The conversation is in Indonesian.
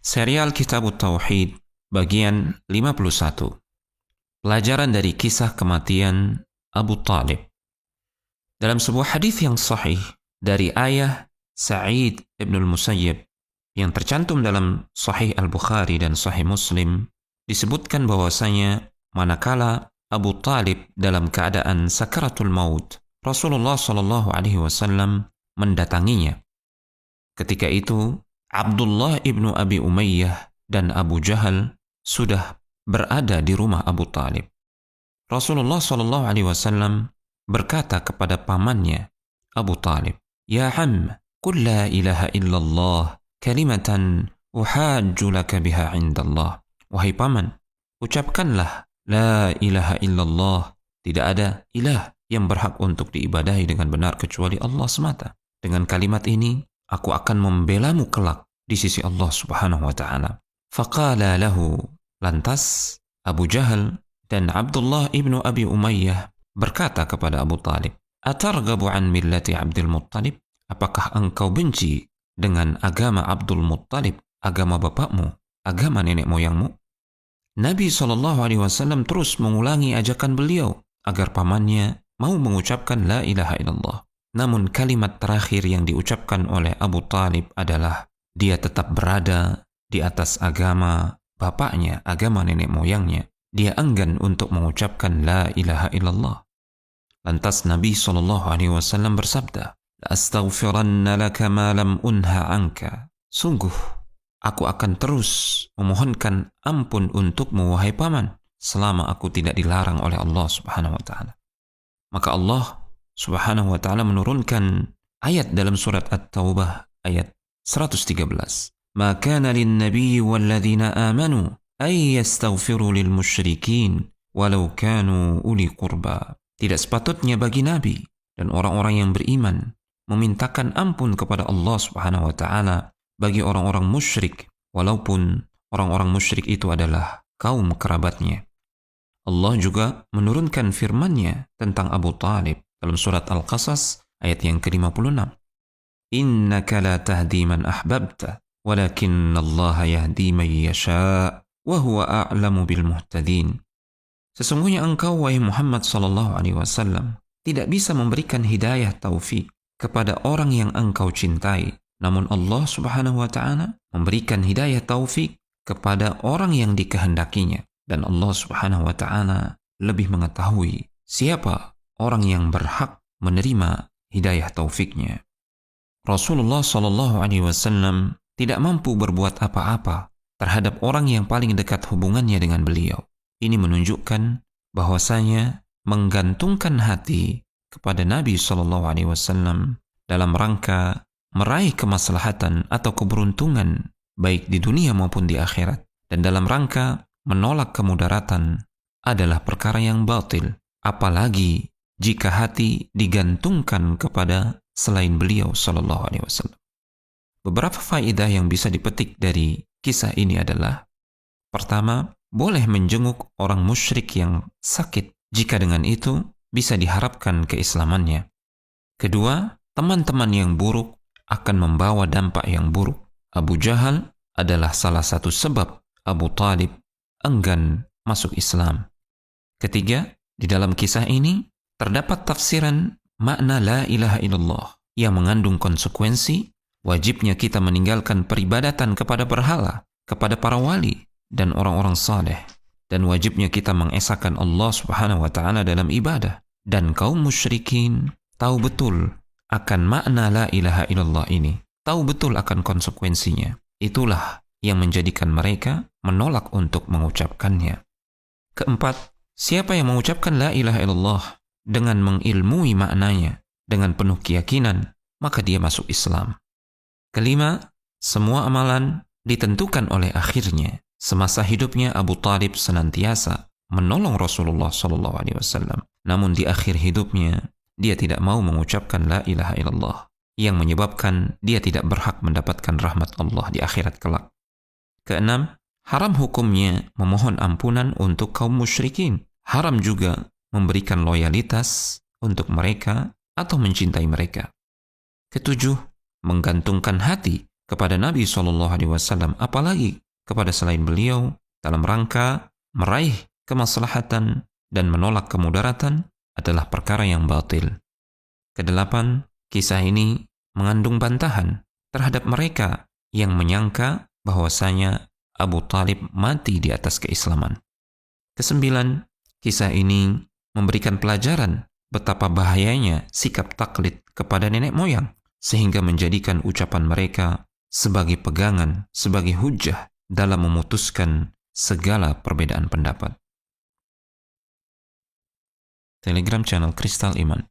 Serial Kitabut Tauhid bagian 51. Pelajaran dari kisah kematian Abu Talib. Dalam sebuah hadis yang sahih dari ayah Sa'id ibn al-Musayyib yang tercantum dalam Sahih Al-Bukhari dan Sahih Muslim, disebutkan bahwasanya manakala Abu Talib dalam keadaan sakaratul maut, Rasulullah SAW mendatanginya. Ketika itu Abdullah ibnu Abi Umayyah dan Abu Jahal sudah berada di rumah Abu Talib. Rasulullah SAW berkata kepada pamannya Abu Talib, "Ya Am, qul la ilaha illallah kalimatan uhajju laka biha indallah." Wahai paman, ucapkanlah la ilaha illallah, tidak ada ilah yang berhak untuk diibadahi dengan benar kecuali Allah semata. Dengan kalimat ini aku akan membelamu kelak di sisi Allah Subhanahu wa ta'ala. Faqala lahu, lantas Abu Jahal dan Abdullah ibnu Abi Umayyah berkata kepada Abu Talib, "Atarghabu an millati Abdul Muttalib?" Apakah engkau benci dengan agama Abdul Muttalib, agama bapakmu, agama nenek moyangmu? Nabi SAW terus mengulangi ajakan beliau agar pamannya mau mengucapkan la ilaha illallah. Namun kalimat terakhir yang diucapkan oleh Abu Talib adalah dia tetap berada di atas agama bapaknya, agama nenek moyangnya. Dia enggan untuk mengucapkan la ilaha illallah. Lantas Nabi SAW bersabda, "Astaghfiranna laka ma lam unha anka." Sungguh, aku akan terus memohonkan ampun untukmu wahai paman, selama aku tidak dilarang oleh Allah Subhanahu wa ta'ala. Maka Allah Subhanahu wa ta'ala menurunkan ayat dalam surat At-Taubah ayat 113. "Ma kana lin-nabiyyi wal-ladzina amanu ay yastaghfiru lil-musyrikin walau kanu uli qurba." Tidak sepatutnya bagi nabi dan orang-orang yang beriman memintakan ampun kepada Allah Subhanahu wa ta'ala bagi orang-orang musyrik walaupun orang-orang musyrik itu adalah kaum kerabatnya. Allah juga menurunkan firman-Nya tentang Abu Talib dalam surat Al-Qasas ayat yang ke-56. "Innaka la tahdi man ahbabta, walakinnallaha yahdi man yasha, wa huwa a'lamu bil muhtadin." Sesungguhnya engkau wahai Muhammad SAW tidak bisa memberikan hidayah taufik kepada orang yang engkau cintai, namun Allah Subhanahu wa ta'ala memberikan hidayah taufik kepada orang yang dikehendakinya, dan Allah Subhanahu wa ta'ala lebih mengetahui siapa orang yang berhak menerima hidayah taufiknya. Rasulullah SAW tidak mampu berbuat apa-apa terhadap orang yang paling dekat hubungannya dengan beliau. Ini menunjukkan bahwasanya menggantungkan hati kepada Nabi SAW dalam rangka meraih kemaslahatan atau keberuntungan baik di dunia maupun di akhirat, dan dalam rangka menolak kemudaratan adalah perkara yang batil, apalagi jika hati digantungkan kepada selain beliau SAW. Beberapa faedah yang bisa dipetik dari kisah ini adalah: pertama, boleh menjenguk orang musyrik yang sakit jika dengan itu bisa diharapkan keislamannya. Kedua, teman-teman yang buruk akan membawa dampak yang buruk. Abu Jahal adalah salah satu sebab Abu Talib enggan masuk Islam. Ketiga, di dalam kisah ini terdapat tafsiran makna la ilaha illallah yang mengandung konsekuensi wajibnya kita meninggalkan peribadatan kepada berhala, kepada para wali dan orang-orang saleh, dan wajibnya kita mengesahkan Allah Subhanahu wa ta'ala dalam ibadah. Dan kaum musyrikin tahu betul akan makna la ilaha illallah ini, tahu betul akan konsekuensinya. Itulah yang menjadikan mereka menolak untuk mengucapkannya. Keempat, siapa yang mengucapkan la ilaha illallah dengan mengilmui maknanya dengan penuh keyakinan, maka dia masuk Islam. Kelima, semua amalan ditentukan oleh akhirnya. Semasa hidupnya Abu Talib senantiasa menolong Rasulullah SAW. Namun di akhir hidupnya dia tidak mau mengucapkan la ilaha illallah, yang menyebabkan dia tidak berhak mendapatkan rahmat Allah di akhirat kelak. Keenam, haram hukumnya memohon ampunan untuk kaum musyrikin. Haram juga memberikan loyalitas untuk mereka atau mencintai mereka. Ketujuh, menggantungkan hati kepada Nabi SAW, apalagi kepada selain beliau, dalam rangka meraih kemaslahatan dan menolak kemudaratan adalah perkara yang batil. Kedelapan, kisah ini mengandung bantahan terhadap mereka yang menyangka bahwasanya Abu Talib mati di atas keislaman. Kesembilan, kisah ini memberikan pelajaran betapa bahayanya sikap taklid kepada nenek moyang, sehingga menjadikan ucapan mereka sebagai pegangan, sebagai hujjah dalam memutuskan segala perbedaan pendapat. Telegram channel Kristal Iman.